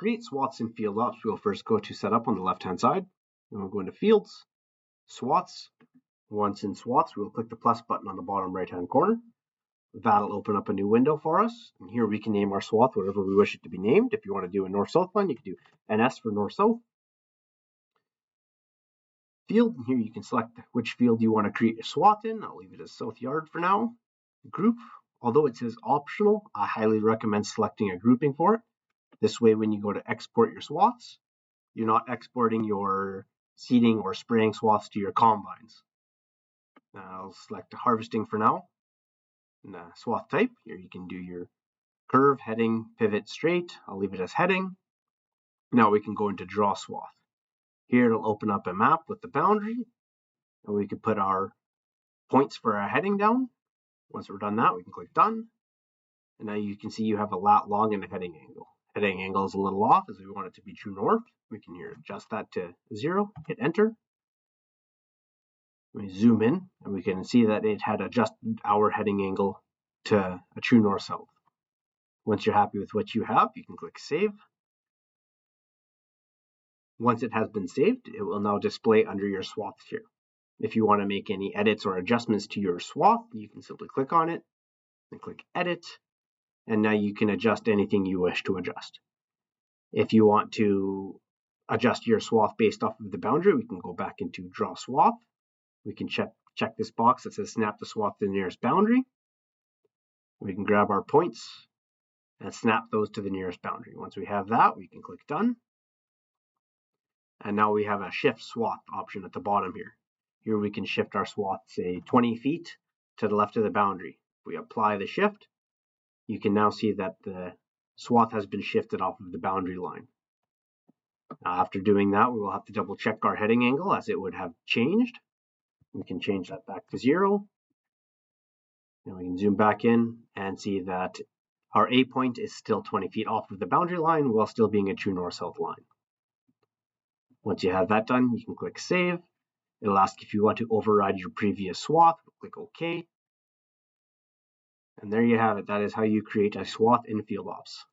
create swaths in field ops, we'll first go to setup on the left-hand side, and we'll go into fields, swaths. Once in swaths, we'll click the plus button on the bottom right-hand corner. That'll open up a new window for us, and here we can name our swath whatever we wish it to be named. If you want to do a north-south one, you can do NS for north-south. Field, and here you can select which field you want to create your swath in. I'll leave it as South Yard for now. Group, although it says optional, I highly recommend selecting a grouping for it. This way, when you go to export your swaths, you're not exporting your seeding or spraying swaths to your combines. I'll select harvesting for now. And swath type, here you can do your curve, heading, pivot, straight. I'll leave it as heading. Now we can go into draw swath. Here it'll open up a map with the boundary, and we can put our points for our heading down. Once we're done that, we can click done. And now you can see you have a lat long and a heading angle. Heading angle is a little off as we want it to be true north. We can here adjust that to 0, hit enter. We zoom in and we can see that it had adjusted our heading angle to a true north-south. Once you're happy with what you have, you can click save. Once it has been saved, it will now display under your swath here. If you want to make any edits or adjustments to your swath, you can simply click on it and click edit, and now you can adjust anything you wish to adjust. If you want to adjust your swath based off of the boundary, we can go back into draw swath. We can check this box that says snap the swath to the nearest boundary. We can grab our points and snap those to the nearest boundary. Once we have that, we can click done. And now we have a shift swath option at the bottom here. Here we can shift our swath, say 20 feet to the left of the boundary. If we apply the shift, you can now see that the swath has been shifted off of the boundary line. Now, after doing that, we will have to double check our heading angle as it would have changed. We can change that back to 0. And we can zoom back in and see that our A point is still 20 feet off of the boundary line while still being a true north-south line. Once you have that done, you can click save. It'll ask if you want to override your previous swath. Click OK. And there you have it. That is how you create a swath in field ops.